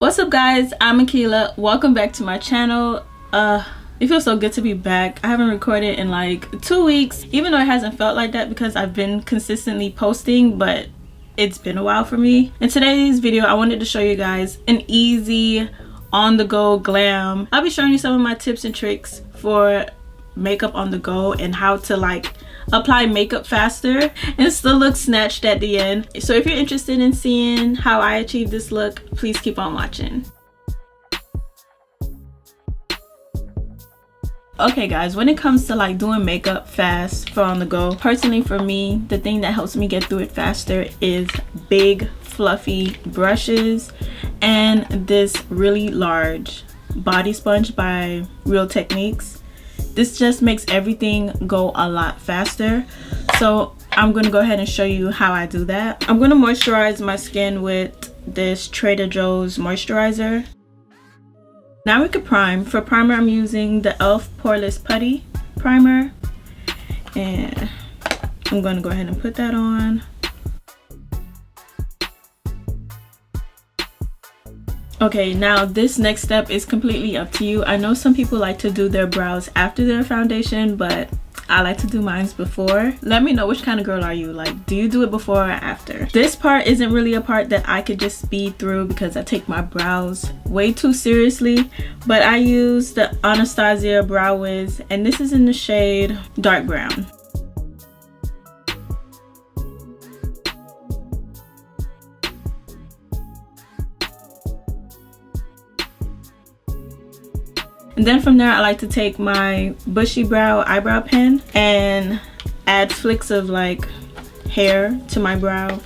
What's up guys, I'm Akila. Welcome back to my channel. It feels so good to be back. I haven't recorded in like 2 weeks, even though it hasn't felt like that because I've been consistently posting, but it's been a while for me. In today's video, I wanted to show you guys an easy on-the-go glam. I'll be showing you some of my tips and tricks for makeup on the go and how to like apply makeup faster and still look snatched at the end. So if you're interested in seeing how I achieve this look, please keep on watching. Okay guys, when it comes to like doing makeup fast for on the go, personally for me, the thing that helps me get through it faster is big fluffy brushes and this really large body sponge by Real Techniques. This just makes everything go a lot faster. So I'm going to go ahead and show you how I do that. I'm going to moisturize my skin with this Trader Joe's moisturizer. Now we could prime. For primer, I'm using the e.l.f. Poreless Putty Primer. And I'm going to go ahead and put that on. Okay, now this next step is completely up to you. I know some people like to do their brows after their foundation, but I like to do mine before. Let me know which kind of girl are you. Like, do you do it before or after? This part isn't really a part that I could just speed through because I take my brows way too seriously, but I use the Anastasia Brow Wiz, and this is in the shade Dark Brown. And then from there, I like to take my Bushy Brow eyebrow pen and add flicks of like hair to my brow.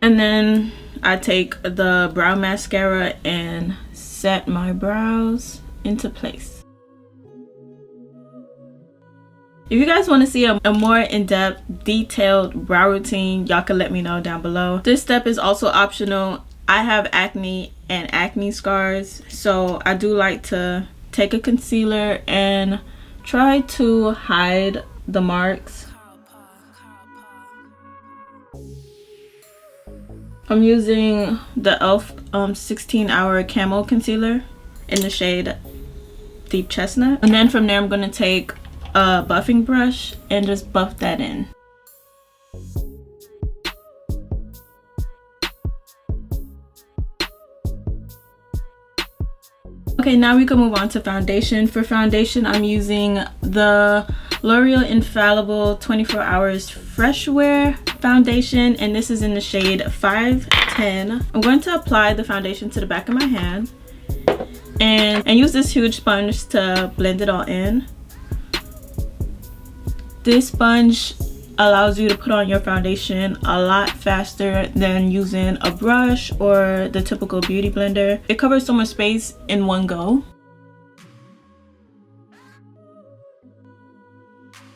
And then I take the brow mascara and set my brows into place. If you guys want to see a more in-depth, detailed brow routine, y'all can let me know down below. This step is also optional. I have acne and acne scars, so I do like to take a concealer and try to hide the marks. I'm using the e.l.f. 16-hour Camo Concealer in the shade Deep Chestnut. And then from there, I'm going to take a buffing brush and just buff that in. Okay, now we can move on to foundation. For foundation, I'm using the L'Oreal Infallible 24 Hours Fresh Wear Foundation, and this is in the shade 510. I'm going to apply the foundation to the back of my hand and use this huge sponge to blend it all in. This sponge allows you to put on your foundation a lot faster than using a brush or the typical beauty blender. It covers so much space in one go.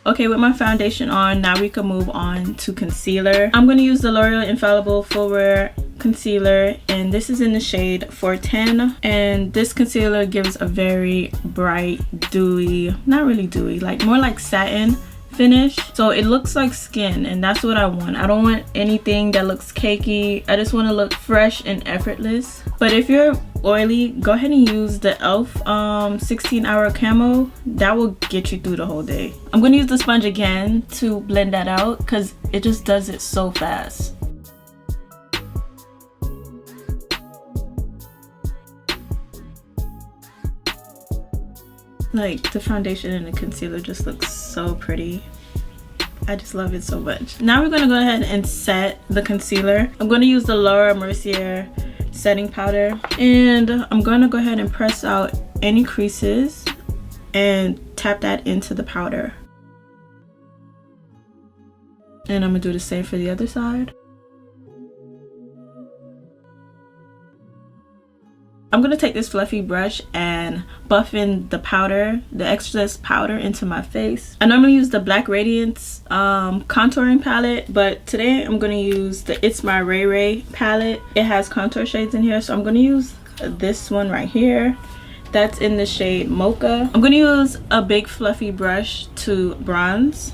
Okay, with my foundation on, now we can move on to concealer. I'm going to use the L'Oreal Infallible Full Wear Concealer, and this is in the shade 410. And this concealer gives a very bright, dewy, not really dewy, like more like satin finish, so it looks like skin, and that's what I want. I don't want anything that looks cakey. I just want to look fresh and effortless. But if you're oily, go ahead and use the e.l.f. 16-hour Camo. That will get you through the whole day. I'm going to use the sponge again to blend that out because it just does it so fast. Like, the foundation and the concealer just looks so pretty. I just love it so much. Now we're going to go ahead and set the concealer. I'm going to use the Laura Mercier setting powder, and I'm going to go ahead and press out any creases and tap that into the powder. And I'm going to do the same for the other side. I'm going to take this fluffy brush and buff in the powder, the excess powder, into my face. I normally use the Black Radiance contouring palette, but today I'm going to use the It's My Ray Ray palette. It has contour shades in here, so I'm going to use this one right here. That's in the shade Mocha. I'm going to use a big fluffy brush to bronze.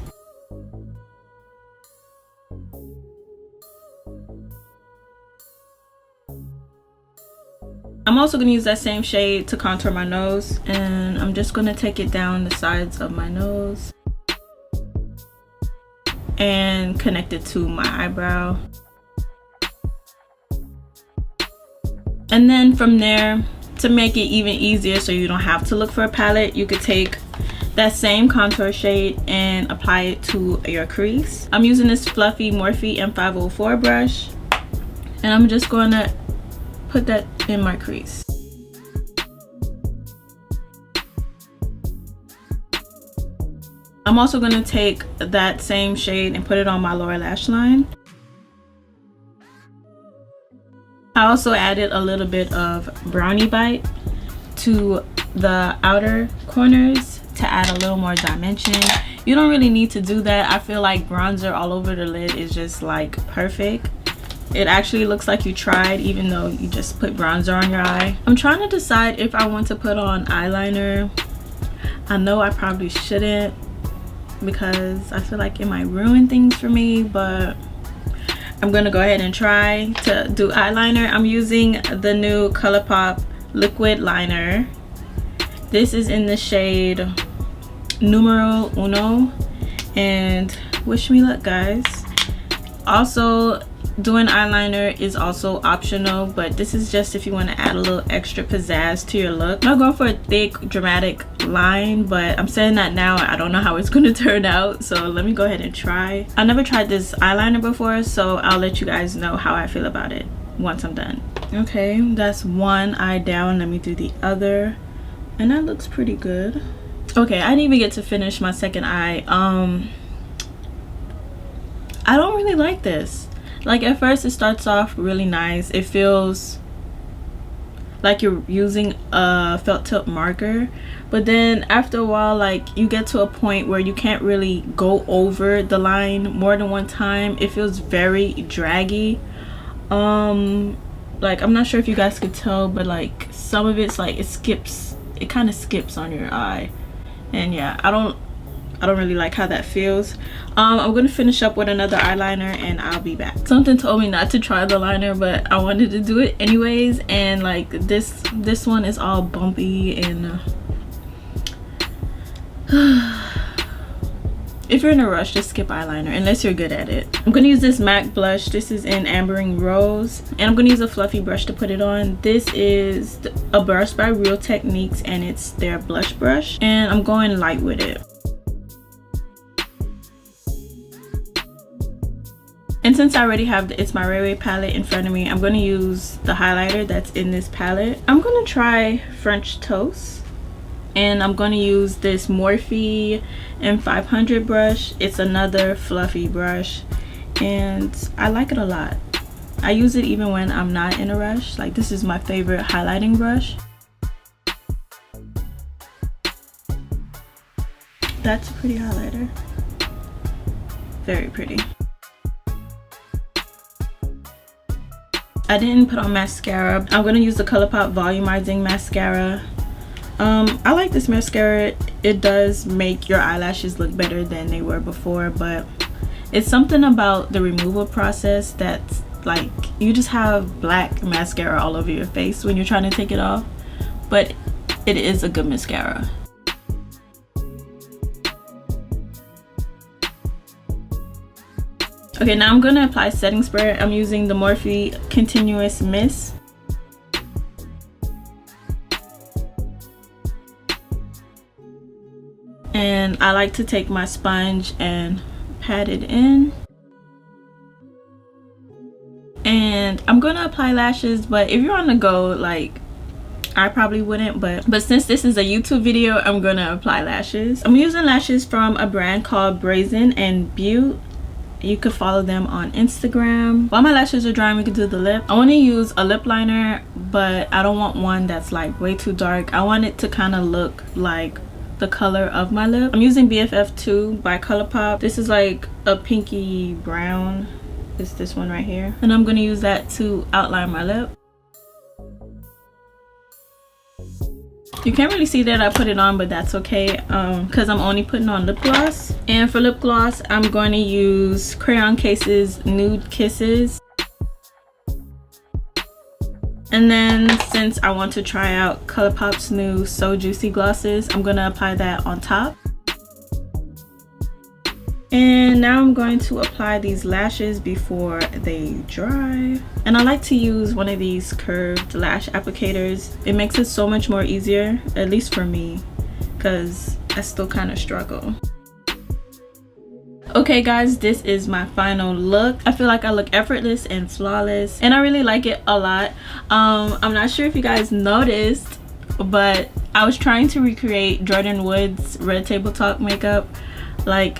I'm also going to use that same shade to contour my nose, and I'm just going to take it down the sides of my nose and connect it to my eyebrow. And then from there, to make it even easier so you don't have to look for a palette, you could take that same contour shade and apply it to your crease. I'm using this fluffy Morphe M504 brush, and I'm just going to put that in my crease. I'm also going to take that same shade and put it on my lower lash line. I also added a little bit of Brownie Bite to the outer corners to add a little more dimension. You don't really need to do that. I feel like bronzer all over the lid is just like perfect. It actually looks like you tried, even though you just put bronzer on your eye. I'm trying to decide if I want to put on eyeliner. I know I probably shouldn't because I feel like it might ruin things for me, but I'm gonna go ahead and try to do eyeliner. I'm using the new ColourPop liquid liner. This is in the shade Numero Uno, and wish me luck, guys. Also, doing eyeliner is also optional, but this is just if you want to add a little extra pizzazz to your look. I'm not going for a thick dramatic line, but I'm saying that now. I don't know how it's going to turn out, so let me go ahead and try. I never tried this eyeliner before, so I'll let you guys know how I feel about it once I'm done. Okay, that's one eye down. Let me do the other, and that looks pretty good. Okay, I didn't even get to finish my second eye. I don't really like this. Like, at first it starts off really nice. It feels like you're using a felt tip marker, but then after a while, like, you get to a point where you can't really go over the line more than one time. It feels very draggy. Like, I'm not sure if you guys could tell, but like some of it's like it kind of skips on your eye, and yeah, I don't really like how that feels. I'm gonna finish up with another eyeliner and I'll be back. Something told me not to try the liner, but I wanted to do it anyways, and like this one is all bumpy, and if you're in a rush, just skip eyeliner unless you're good at it. I'm gonna use this MAC blush. This is in Ambering Rose, and I'm gonna use a fluffy brush to put it on. This is a brush by Real Techniques, and it's their blush brush, and I'm going light with it. And since I already have the It's My Ray Ray palette in front of me, I'm going to use the highlighter that's in this palette. I'm going to try French Toast, and I'm going to use this Morphe M500 brush. It's another fluffy brush, and I like it a lot. I use it even when I'm not in a rush. Like, this is my favorite highlighting brush. That's a pretty highlighter. Very pretty. I didn't put on mascara. I'm going to use the ColourPop volumizing mascara. I like this mascara. It does make your eyelashes look better than they were before, but it's something about the removal process that's like, you just have black mascara all over your face when you're trying to take it off, but it is a good mascara. Okay, now I'm gonna apply setting spray. I'm using the Morphe Continuous Mist. And I like to take my sponge and pat it in. And I'm gonna apply lashes, but if you're on the go, like, I probably wouldn't, but since this is a YouTube video, I'm gonna apply lashes. I'm using lashes from a brand called Brazen and Butte. You could follow them on Instagram. While my lashes are drying, we could do the lip. I want to use a lip liner, but I don't want one that's like way too dark. I want it to kind of look like the color of my lip. I'm using BFF2 by ColourPop. This is like a pinky brown. It's this one right here, and I'm going to use that to outline my lip. You can't really see that I put it on, but that's okay, because I'm only putting on lip gloss. And for lip gloss, I'm going to use Crayon Case's Nude Kisses. And then since I want to try out ColourPop's new So Juicy glosses, I'm gonna apply that on top. And now I'm going to apply these lashes before they dry. And I like to use one of these curved lash applicators. It makes it so much more easier, at least for me, because I still kind of struggle. Okay guys, this is my final look. I feel like I look effortless and flawless, and I really like it a lot. I'm not sure if you guys noticed, but I was trying to recreate Jordyn Woods' Red Table Talk makeup. Like,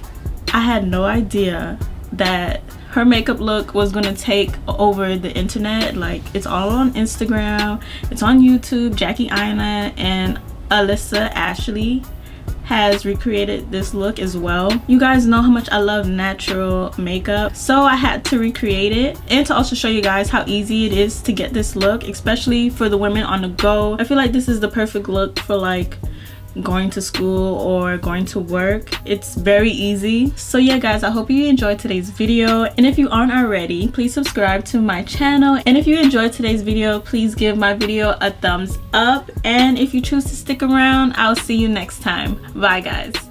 I had no idea that her makeup look was gonna take over the internet. Like, it's all on Instagram, it's on YouTube. Jackie Aina and Alyssa Ashley has recreated this look as well. You guys know how much I love natural makeup, so I had to recreate it, and to also show you guys how easy it is to get this look, especially for the women on the go. I feel like this is the perfect look for like going to school or going to work. It's very easy. So yeah guys, I hope you enjoyed today's video, and if you aren't already, please subscribe to my channel. And if you enjoyed today's video, please give my video a thumbs up, and if you choose to stick around, I'll see you next time. Bye guys.